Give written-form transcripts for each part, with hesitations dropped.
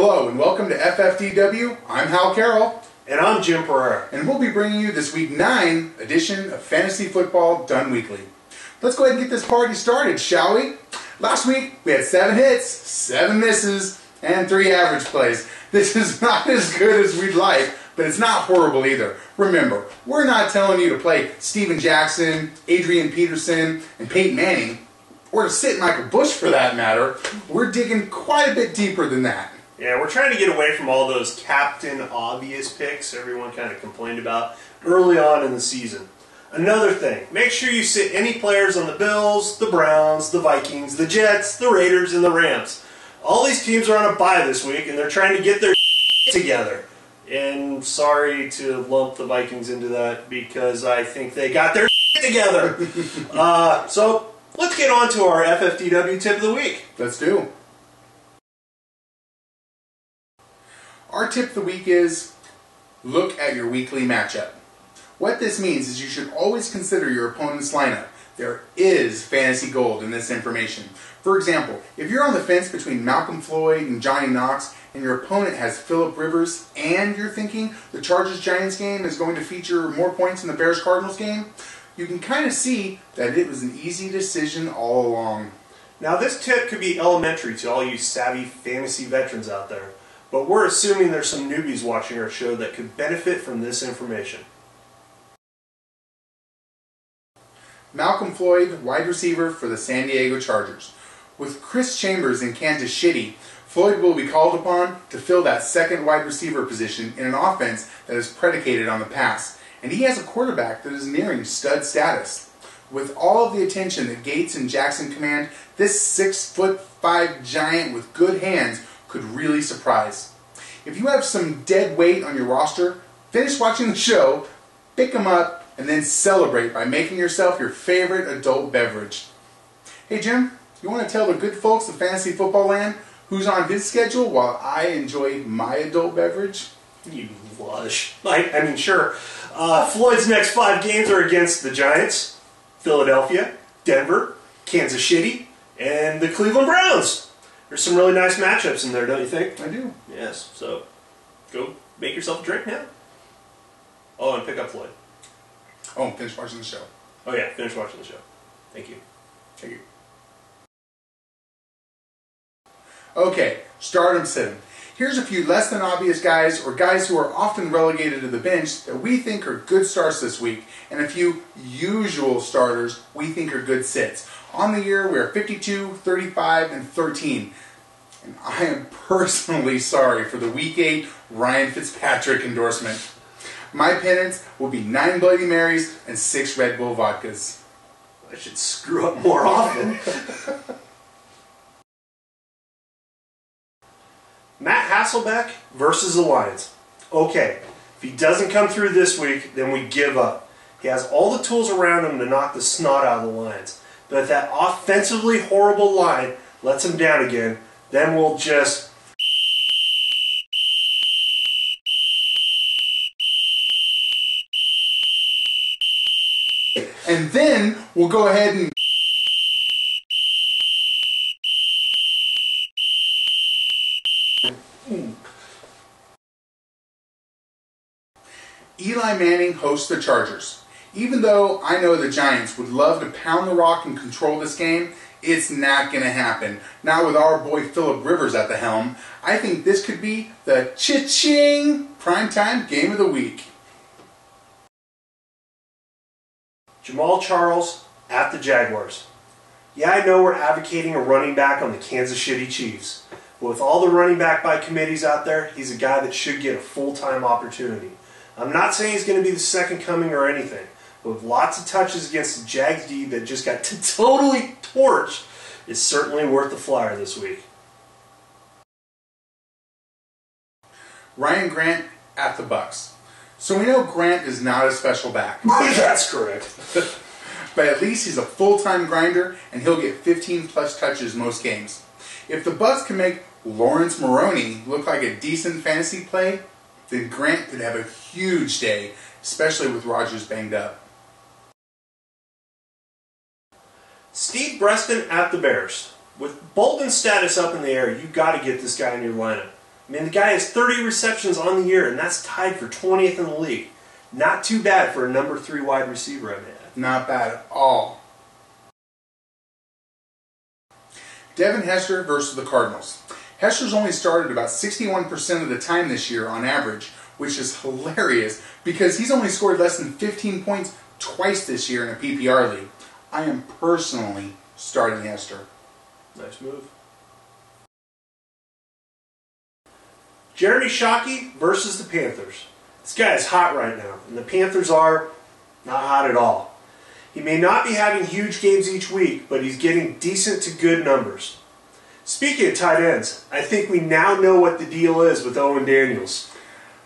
Hello and welcome to FFDW. I'm Hal Carroll. And I'm Jim Pereira. And we'll be bringing you this week 9 edition of Fantasy Football Done Weekly. Let's go ahead and get this party started, shall we? Last week we had 7 hits, 7 misses, and 3 average plays. This is not as good as we'd like, but it's not horrible either. Remember, we're not telling you to play Steven Jackson, Adrian Peterson, and Peyton Manning, or to sit Michael Bush for that matter. We're digging quite a bit deeper than that. Yeah, we're trying to get away from all those captain obvious picks everyone kind of complained about early on in the season. Another thing, make sure you sit any players on the Bills, the Browns, the Vikings, the Jets, the Raiders, and the Rams. All these teams are on a bye this week, and they're trying to get their together. And sorry to lump the Vikings into that because I think they got their together. So let's get on to our FFDW tip of the week. Let's do. Our tip of the week is, look at your weekly matchup. What this means is you should always consider your opponent's lineup. There is fantasy gold in this information. For example, if you're on the fence between Malcolm Floyd and Johnny Knox, and your opponent has Phillip Rivers, and you're thinking the Chargers-Giants game is going to feature more points than the Bears-Cardinals game, you can kind of see that it was an easy decision all along. Now this tip could be elementary to all you savvy fantasy veterans out there. But we're assuming there's some newbies watching our show that could benefit from this information. Malcolm Floyd, wide receiver for the San Diego Chargers. With Chris Chambers in Kansas City, Floyd will be called upon to fill that second wide receiver position in an offense that is predicated on the pass. And he has a quarterback that is nearing stud status. With all of the attention that Gates and Jackson command, this 6'5" giant with good hands could really surprise. If you have some dead weight on your roster, finish watching the show, pick them up, and then celebrate by making yourself your favorite adult beverage. Hey Jim, you want to tell the good folks of Fantasy Football Land who's on his schedule while I enjoy my adult beverage? You lush. I mean, sure. Floyd's next 5 games are against the Giants, Philadelphia, Denver, Kansas City, and the Cleveland Browns. There's some really nice matchups in there, don't you think? I do. Yes, so go make yourself a drink now. Oh, and pick up Floyd. Oh, and finish watching the show. Oh yeah, finish watching the show. Thank you. Thank you. Okay, stardom 7. Here's a few less than obvious guys or guys who are often relegated to the bench that we think are good starts this week, and a few usual starters we think are good sits. On the year, we are 52, 35, and 13. And I am personally sorry for the Week 8 Ryan Fitzpatrick endorsement. My penance will be 9 Bloody Marys and 6 Red Bull vodkas. I should screw up more often. Matt Hasselbeck versus the Lions. Okay, if he doesn't come through this week, then we give up. He has all the tools around him to knock the snot out of the Lions. But if that offensively horrible line lets him down again, then we'll just... And then we'll go ahead and... Eli Manning hosts the Chargers. Even though I know the Giants would love to pound the rock and control this game, it's not going to happen. Not with our boy Phillip Rivers at the helm. I think this could be the cha-ching primetime game of the week. Jamal Charles at the Jaguars. Yeah, I know we're advocating a running back on the Kansas City Chiefs. But with all the running back by committees out there, he's a guy that should get a full-time opportunity. I'm not saying he's going to be the second coming or anything. But with lots of touches against the Jags D that just got totally torched, it's certainly worth the flyer this week. Ryan Grant at the Bucks. So we know Grant is not a special back. That's correct. But at least he's a full-time grinder, and he'll get 15-plus touches most games. If the Bucks can make Lawrence Maroney look like a decent fantasy play, then Grant could have a huge day, especially with Rodgers banged up. Steve Breston at the Bears. With Bolden's status up in the air, you've got to get this guy in your lineup. I mean, the guy has 30 receptions on the year, and that's tied for 20th in the league. Not too bad for a number 3 wide receiver, I mean. Not bad at all. Devin Hester versus the Cardinals. Hester's only started about 61% of the time this year on average, which is hilarious because he's only scored less than 15 points twice this year in a PPR league. I am personally starting Hester. Nice move. Jeremy Shockey versus the Panthers. This guy is hot right now, and the Panthers are not hot at all. He may not be having huge games each week, but he's getting decent to good numbers. Speaking of tight ends, I think we now know what the deal is with Owen Daniels.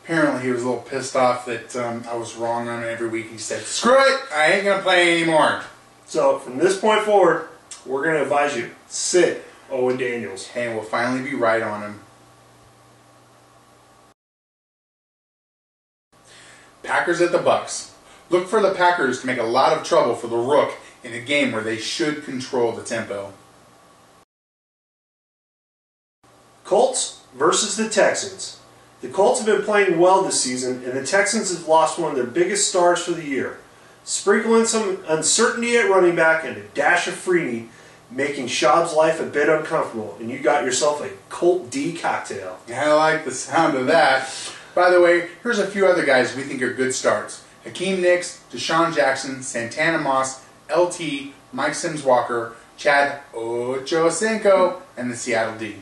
Apparently he was a little pissed off that I was wrong on him every week. He said, screw it, I ain't going to play anymore. So from this point forward, we're going to advise you, sit Owen Daniels. And we'll finally be right on him. Packers at the Bucks. Look for the Packers to make a lot of trouble for the Rook in a game where they should control the tempo. Colts versus the Texans. The Colts have been playing well this season, and the Texans have lost one of their biggest stars for the year. Sprinkle in some uncertainty at running back and a dash of Freeney, making Schaub's life a bit uncomfortable, and you got yourself a Colt D cocktail. I like the sound of that. By the way, here's a few other guys we think are good starts. Hakeem Nicks, Deshaun Jackson, Santana Moss, LT, Mike Sims-Walker, Chad Ocho-Cinco, and the Seattle D.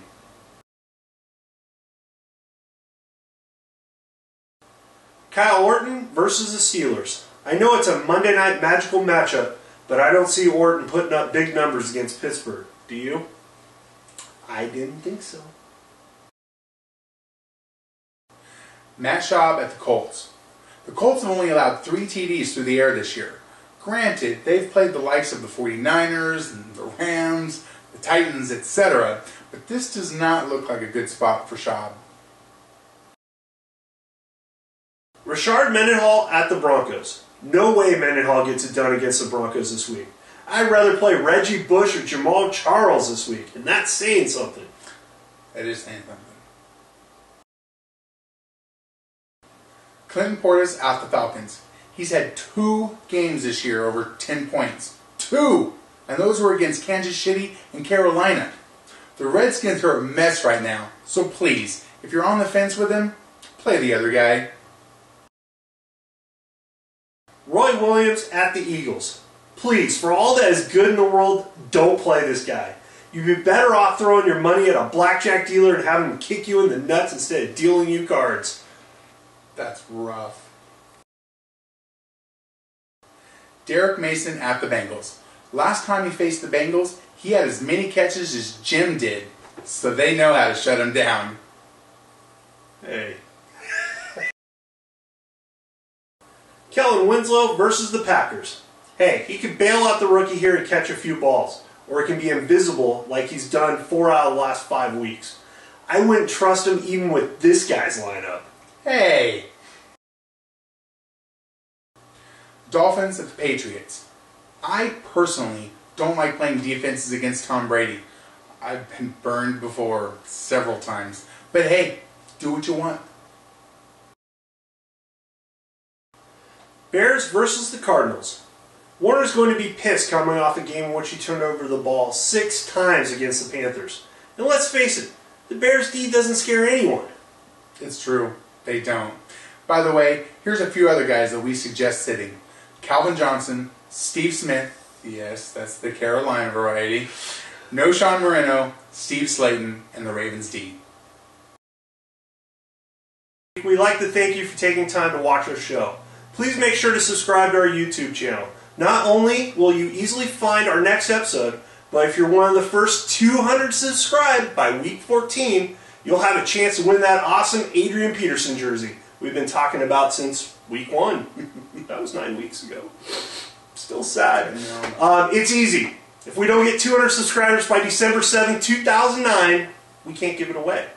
Kyle Orton versus the Steelers. I know it's a Monday night magical matchup, but I don't see Orton putting up big numbers against Pittsburgh. Do you? I didn't think so. Matt Schaub at the Colts. The Colts have only allowed 3 TDs through the air this year. Granted, they've played the likes of the 49ers and the Rams, the Titans, etc., but this does not look like a good spot for Schaub. Rashard Mendenhall at the Broncos. No way Mendenhall gets it done against the Broncos this week. I'd rather play Reggie Bush or Jamal Charles this week, and that's saying something. That is saying something. Clinton Portis out the Falcons. He's had 2 games this year over 10 points. 2! And those were against Kansas City and Carolina. The Redskins are a mess right now, so please, if you're on the fence with him, play the other guy. Roy Williams at the Eagles. Please, for all that is good in the world, don't play this guy. You'd be better off throwing your money at a blackjack dealer and having him kick you in the nuts instead of dealing you cards. That's rough. Derek Mason at the Bengals. Last time he faced the Bengals, he had as many catches as Jim did, so they know how to shut him down. Hey. Kellen Winslow versus the Packers. Hey, he could bail out the rookie here and catch a few balls, or it can be invisible like he's done 4 out of the last 5 weeks. I wouldn't trust him even with this guy's lineup. Hey! Dolphins at the Patriots. I personally don't like playing defenses against Tom Brady. I've been burned before several times. But hey, do what you want. Bears versus the Cardinals. Warner's going to be pissed coming off a game in which he turned over the ball 6 times against the Panthers. And let's face it, the Bears' D doesn't scare anyone. It's true. They don't. By the way, here's a few other guys that we suggest sitting. Calvin Johnson, Steve Smith, yes, that's the Carolina variety, Noshawn Moreno, Steve Slayton, and the Ravens D. We'd like to thank you for taking time to watch our show. Please make sure to subscribe to our YouTube channel. Not only will you easily find our next episode, but if you're one of the first 200 subscribed by week 14, you'll have a chance to win that awesome Adrian Peterson jersey we've been talking about since week 1. That was 9 weeks ago. Still sad. It's easy. If we don't get 200 subscribers by December 7, 2009, we can't give it away.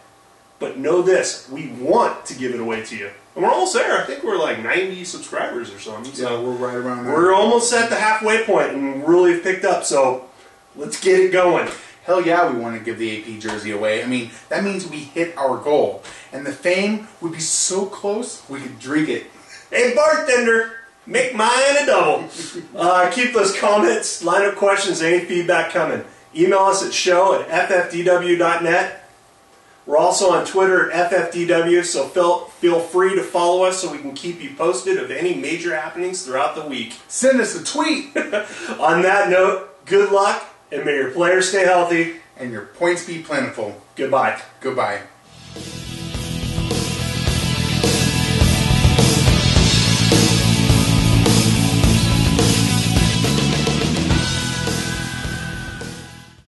But know this, we want to give it away to you. And we're almost there. I think we're like 90 subscribers or something. So yeah, we're right around there. We're almost at the halfway point and really have picked up, so let's get it going. hell yeah, we want to give the AP jersey away. I mean, that means we hit our goal. And the fame would be so close, we could drink it. Hey, bartender, make mine a double. Keep those comments, lineup questions, any feedback coming. Email us at show@ffdw.net. We're also on Twitter at FFDW, so feel free to follow us so we can keep you posted of any major happenings throughout the week. Send us a tweet. On that note, good luck, and may your players stay healthy. And your points be plentiful. Goodbye. Goodbye.